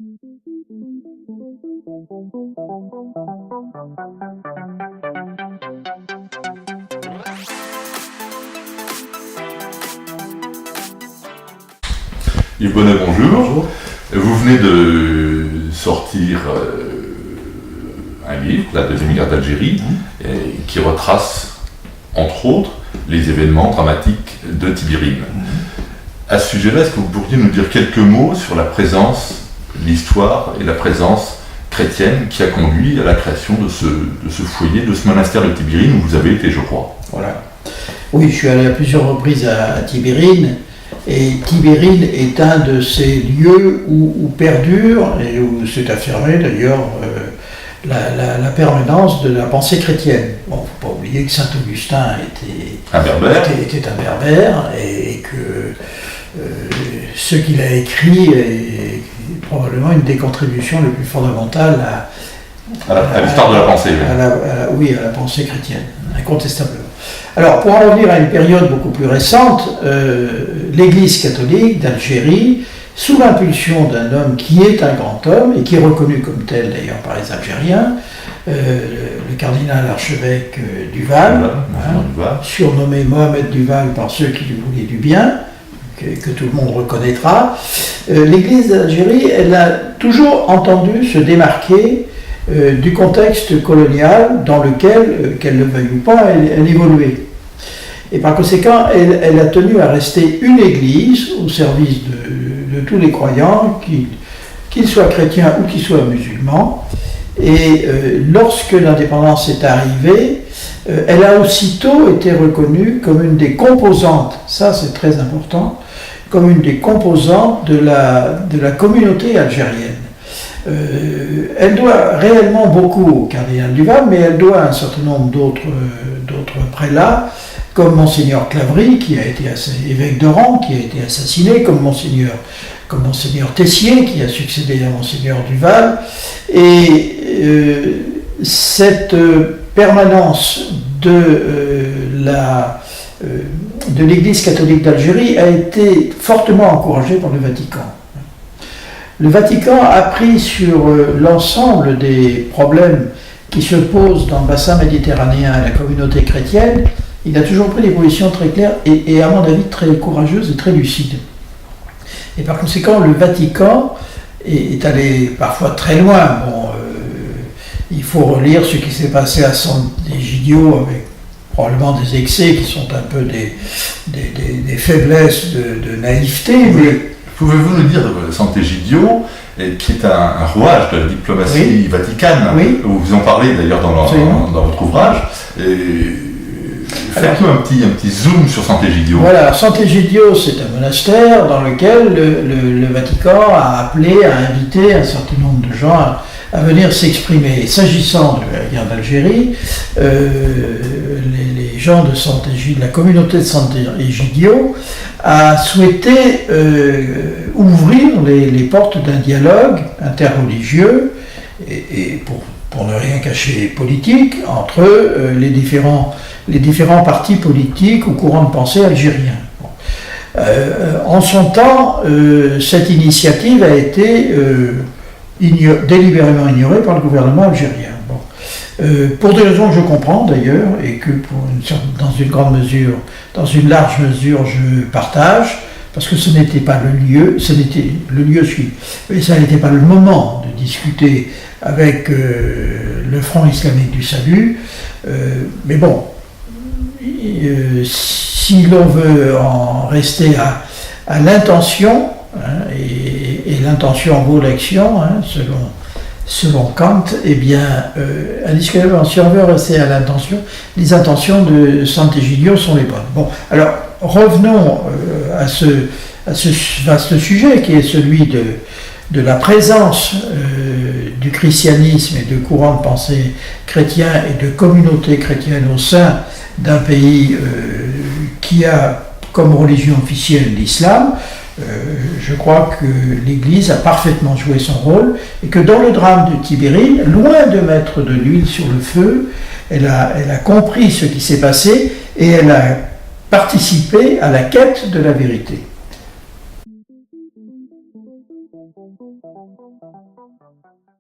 Yves Bonnet, bonjour. Bonjour. Vous venez de sortir un livre, La deuxième guerre d'Algérie, qui retrace, entre autres, les événements dramatiques de Tibérine. À ce sujet-là, est-ce que vous pourriez nous dire quelques mots sur la présence, l'histoire et la présence chrétienne qui a conduit à la création de ce foyer, de ce monastère de Tibérine où vous avez été, je crois? Voilà. Oui, je suis allé à plusieurs reprises à Tibérine. Et Tibérine est un de ces lieux où perdure, et où s'est affirmée d'ailleurs la permanence de la pensée chrétienne. Bon, il ne faut pas oublier que Saint-Augustin était un berbère, et que ce qu'il a écrit est probablement une des contributions les plus fondamentales à l'histoire de la pensée. Oui, à la pensée chrétienne, incontestablement. Alors, pour en revenir à une période beaucoup plus récente, l'Église catholique d'Algérie, sous l'impulsion d'un homme qui est un grand homme, et qui est reconnu comme tel d'ailleurs par les Algériens, le cardinal archevêque Duval, surnommé Mohamed Duval par ceux qui lui voulaient du bien, que tout le monde reconnaîtra, l'Église d'Algérie, elle a toujours entendu se démarquer du contexte colonial dans lequel, qu'elle le veuille ou pas, elle évoluait. Et par conséquent, elle a tenu à rester une église au service de tous les croyants, qu'ils soient chrétiens ou qu'ils soient musulmans. Et lorsque l'indépendance est arrivée, elle a aussitôt été reconnue comme une des composantes, ça c'est très important, comme une des composantes de la communauté algérienne. Elle doit réellement beaucoup au cardinal Duval, mais elle doit à un certain nombre d'autres prélats, comme Monseigneur Clavry, qui a été évêque de Rang, qui a été assassiné, comme Monseigneur Tessier, qui a succédé à Monseigneur Duval. Et cette permanence de l'Église catholique d'Algérie a été fortement encouragée par le Vatican. Le Vatican a pris sur l'ensemble des problèmes qui se posent dans le bassin méditerranéen à la communauté chrétienne, il a toujours pris des positions très claires et à mon avis très courageuses et très lucides. Et par conséquent, le Vatican est allé parfois très loin. Bon, il faut relire ce qui s'est passé à Sant'Egidio avec probablement des excès qui sont un peu des faiblesses de naïveté, mais... Pouvez-vous nous dire, Sant'Egidio, qui est un rouage de la diplomatie vaticane, où vous en parlez d'ailleurs dans votre ouvrage, faites-nous un petit zoom sur Sant'Egidio. Voilà, Sant'Egidio, c'est un monastère dans lequel le Vatican a appelé, a invité un certain nombre de gens à venir s'exprimer. S'agissant de la guerre d'Algérie, les gens de Sant'Egidio, la communauté de Sant'Egidio, a souhaité ouvrir les portes d'un dialogue interreligieux et pour ne rien cacher politique entre les différents partis politiques ou courants de pensée algériens. En son temps, cette initiative a été délibérément ignorée par le gouvernement algérien. Pour des raisons que je comprends d'ailleurs, et que dans une large mesure je partage, parce que ce n'était pas le lieu, mais ça n'était pas le moment de discuter avec le Front islamique du salut, mais bon, si l'on veut en rester à l'intention, et l'intention vaut l'action, selon Kant, eh bien, indiscutablement, si on veut rester à l'intention, les intentions de Sant'Egidio sont les bonnes. Bon, alors, revenons à ce vaste sujet qui est celui de la présence du christianisme et de courants de pensée chrétiens et de communautés chrétiennes au sein d'un pays qui a comme religion officielle l'islam. Je crois que l'Église a parfaitement joué son rôle et que dans le drame de Tibérine, loin de mettre de l'huile sur le feu, elle a compris ce qui s'est passé et elle a participé à la quête de la vérité.